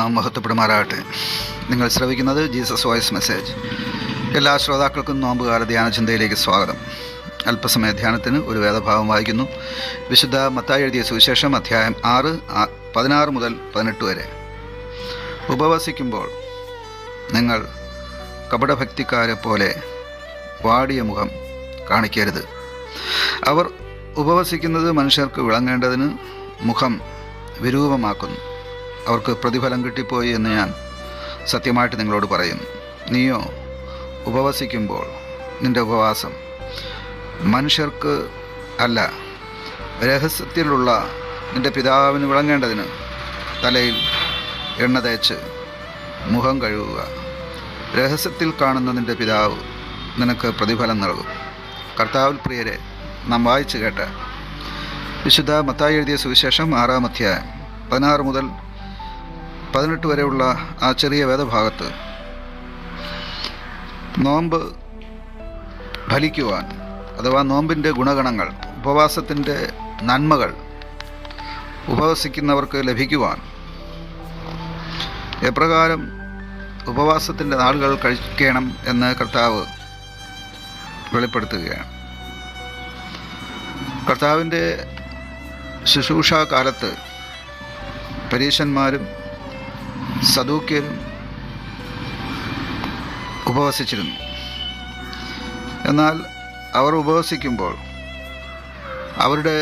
നാം മഹത്വപ്പെടുമാറാകട്ടെ. നിങ്ങൾ ശ്രവിക്കുന്നത് Jesus voice message. എല്ലാ ശ്രോതാക്കൾക്കും നോമ്പുകാല ധ്യാന ചിന്തയിലേക്ക് സ്വാഗതം. അല്പസമയ ധ്യാനത്തിന് ഒരു വേദഭാഗം വായിക്കുന്നു. വിശുദ്ധ മത്തായി എഴുതിയ സുവിശേഷം അധ്യായം 6, 16 മുതൽ 18 വരെ. ഉപവസിക്കുമ്പോൾ നിങ്ങൾ കപടഭക്തിക്കാരെ പോലെ വാടിയ മുഖം കാണിക്കരുത്. അവർ ഉപവസിക്കുന്നത് മനുഷ്യർക്ക് വിളങ്ങേണ്ടതിന് മുഖം വിരൂപമാക്കുന്നു. അവർക്ക് പ്രതിഫലം കിട്ടിപ്പോയി എന്ന് ഞാൻ സത്യമായിട്ട് നിങ്ങളോട് പറയുന്നു. നീയോ ഉപവസിക്കുമ്പോൾ നിൻ്റെ ഉപവാസം മനുഷ്യർക്ക് അല്ല, രഹസ്യത്തിലുള്ള നിൻ്റെ പിതാവിന് വിളങ്ങേണ്ടതിന് തലയിൽ എണ്ണ തേച്ച് മുഖം കഴുകുക. രഹസ്യത്തിൽ കാണുന്ന നിൻ്റെ പിതാവ് നിനക്ക് പ്രതിഫലം നൽകും. കർത്താവിൽ പ്രിയരെ, നാം വായിച്ചു കേട്ട വിശുദ്ധ മത്തായി എഴുതിയ സുവിശേഷം 6-ാം അധ്യായം 16 മുതൽ 18 വരെയുള്ള ആ ചെറിയ വേദഭാഗത്ത് നോമ്പ് ഫലിക്കുവാൻ, അഥവാ നോമ്പിൻ്റെ ഗുണഗണങ്ങൾ, ഉപവാസത്തിൻ്റെ നന്മകൾ ഉപവസിക്കുന്നവർക്ക് ലഭിക്കുവാൻ എപ്രകാരം ഉപവാസത്തിൻ്റെ നാളുകൾ കഴിക്കണം എന്ന് കർത്താവ് വെളിപ്പെടുത്തുകയാണ്. കർത്താവിൻ്റെ ശുശ്രൂഷാ കാലത്ത് പരീശന്മാരും സദൂക്യരും ഉപവസിച്ചിരുന്നു. എന്നാൽ അവർ ഉപവസിക്കുമ്പോൾ അവരുടെ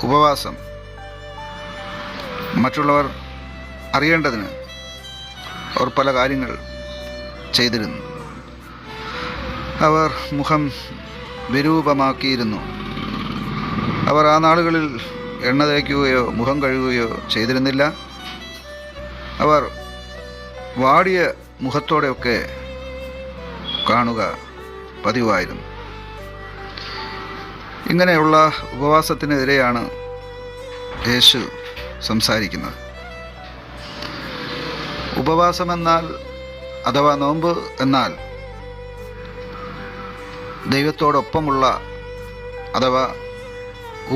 ഉപവാസം മറ്റുള്ളവർ അറിയേണ്ടതിന് അവർ പല കാര്യങ്ങൾ ചെയ്തിരുന്നു. അവർ മുഖം വിരൂപമാക്കിയിരുന്നു. അവർ ആ നാളുകളിൽ എണ്ണ തേക്കുകയോ മുഖം കഴുകുകയോ ചെയ്തിരുന്നില്ല. അവർ വാടിയ മുഖത്തോടെയൊക്കെ കാണുക പതിവായിരുന്നു. ഇങ്ങനെയുള്ള ഉപവാസത്തിനെതിരെയാണ് യേശു സംസാരിക്കുന്നത്. ഉപവാസമെന്നാൽ, അഥവാ നോമ്പ് എന്നാൽ ദൈവത്തോടൊപ്പമുള്ള, അഥവാ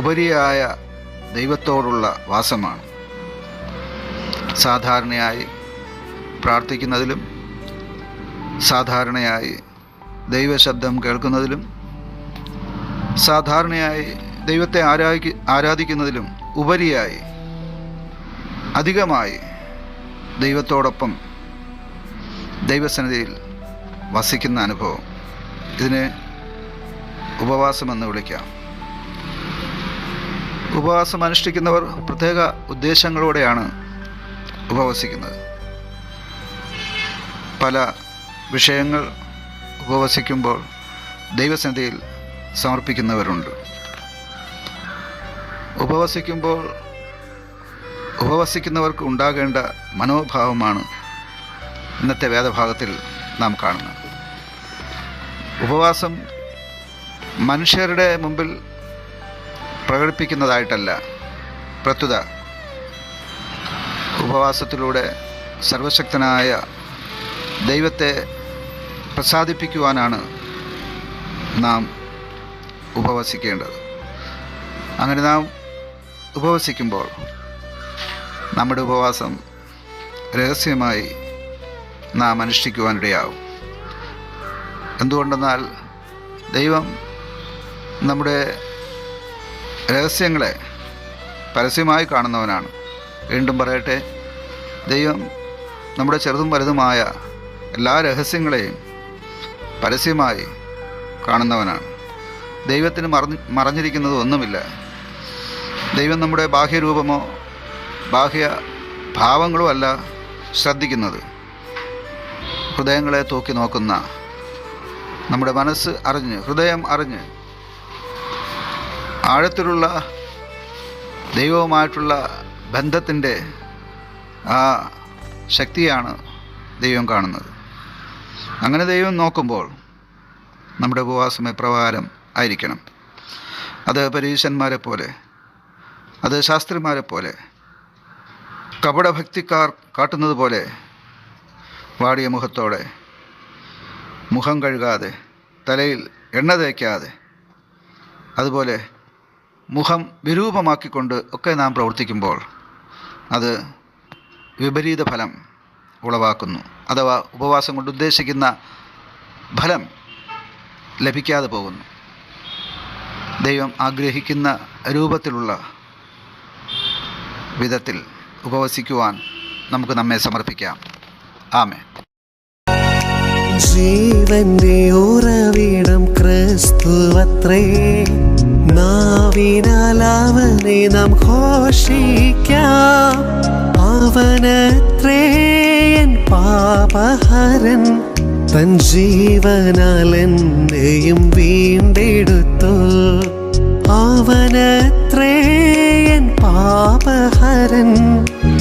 ഉപരിയായ ദൈവത്തോടുള്ള വാസമാണ്. സാധാരണയായി പ്രാർത്ഥിക്കുന്നതിലും സാധാരണയായി ദൈവശബ്ദം കേൾക്കുന്നതിലും സാധാരണയായി ദൈവത്തെ ആരാധിക്കുന്നതിലും ഉപരിയായി അധികമായി ദൈവത്തോടൊപ്പം ദൈവസന്നിധിയിൽ വസിക്കുന്ന അനുഭവം, ഇതിനെ ഉപവാസമെന്ന് വിളിക്കാം. ഉപവാസം അനുഷ്ഠിക്കുന്നവർ പ്രത്യേക ഉദ്ദേശങ്ങളോടെയാണ് ഉപവസിക്കുന്നത്. പല വിഷയങ്ങൾ ഉപവസിക്കുമ്പോൾ ദൈവസന്നിധിയിൽ സമർപ്പിക്കുന്നവരുണ്ട്. ഉപവസിക്കുന്നവർക്ക് ഉണ്ടാകേണ്ട മനോഭാവമാണ് ഇന്നത്തെ വേദഭാഗത്തിൽ നാം കാണുന്നത്. ഉപവാസം മനുഷ്യരുടെ മുമ്പിൽ പ്രകടിപ്പിക്കുന്നതായിട്ടല്ല, പ്രത്യുത ഉപവാസത്തിലൂടെ സർവശക്തനായ ദൈവത്തെ പ്രസാദിപ്പിക്കുവാനാണ് നാം ഉപവസിക്കേണ്ടത്. അങ്ങനെ നാം ഉപവസിക്കുമ്പോൾ നമ്മുടെ ഉപവാസം രഹസ്യമായി നാം അനുഷ്ഠിക്കുവാനിടയാവും. എന്തുകൊണ്ടെന്നാൽ ദൈവം നമ്മുടെ രഹസ്യങ്ങളെ പരസ്യമായി കാണുന്നവനാണ്. വീണ്ടും പറയട്ടെ, ദൈവം നമ്മുടെ ചെറുതും വലുതുമായ എല്ലാ രഹസ്യങ്ങളെയും പരസ്യമായി കാണുന്നവനാണ്. ദൈവത്തിന് മറഞ്ഞിരിക്കുന്നത് ഒന്നുമില്ല. ദൈവം നമ്മുടെ ബാഹ്യരൂപമോ ബാഹ്യ ഭാവങ്ങളോ അല്ല ശ്രദ്ധിക്കുന്നത്. ഹൃദയങ്ങളെ തൂക്കി നോക്കുന്ന, നമ്മുടെ മനസ്സ് അറിഞ്ഞ്, ഹൃദയം അറിഞ്ഞ് ആഴത്തിലുള്ള ദൈവവുമായിട്ടുള്ള ബന്ധത്തിൻ്റെ ആ ശക്തിയാണ് ദൈവം കാണുന്നത്. അങ്ങനെ ദൈവം നോക്കുമ്പോൾ നമ്മുടെ ഉപവാസം എപ്രകാരം ആയിരിക്കണം? അത് പരീശന്മാരെ പോലെ, അത് ശാസ്ത്രിമാരെ പോലെ, കപടഭക്തിക്കാർ കാട്ടുന്നത് പോലെ വാടിയ മുഖത്തോടെ, മുഖം കഴുകാതെ, തലയിൽ എണ്ണ തേക്കാതെ, അതുപോലെ മുഖം വിരൂപമാക്കിക്കൊണ്ട് ഒക്കെ നാം പ്രവർത്തിക്കുമ്പോൾ അത് വിപരീത ഫലം ഉളവാക്കുന്നു. അഥവാ ഉപവാസം കൊണ്ട് ഉദ്ദേശിക്കുന്ന ഫലം ലഭിക്കാതെ പോകുന്നു. ദൈവം ആഗ്രഹിക്കുന്ന രൂപത്തിലുള്ള വിധത്തിൽ ഉപവസിക്കുവാൻ നമുക്ക് നമ്മെ സമർപ്പിക്കാം. ആമേൻ. ജീവന്റെ ഉറവിടം ക്രിസ്തുവത്രേ, നാവിനാൽ അവനെ നാം ഘോഷിക്കാം. അവനത്രേ എൻ പാപഹരൻ, തൻ ജീവനാൽ എന്നെയും വീണ്ടെടുത്തു. അവനത്രേ എൻ പാപഹരൻ,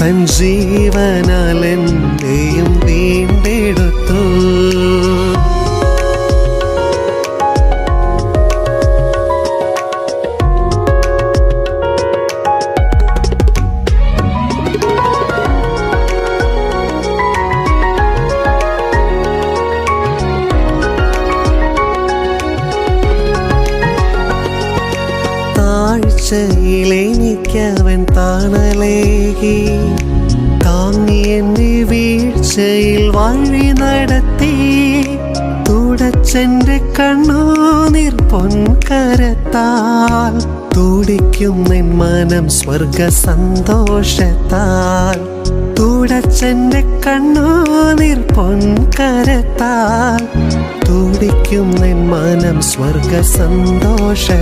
തൻ ജീവനാൽ എന്നെയും വീണ്ടെടുത്തു. താഴ്ചയിലെനിക്കവൻ തണലേകി, താങ്ങി എന്നെ വീഴ്ചയിൽ വഴി നടത്തി. തുടച്ചെന്റെ കണ്ണുനീർ പൊൻകരത്താൽ, തുടിക്കും നിൻ മനം സ്വർഗ സന്തോഷത്താൽ. തുടച്ചെന്റെ കണ്ണുനീർ പൊൻകരത്താൽ, തുടിക്കും നിൻ മനം സ്വർഗ സന്തോഷത്താൽ.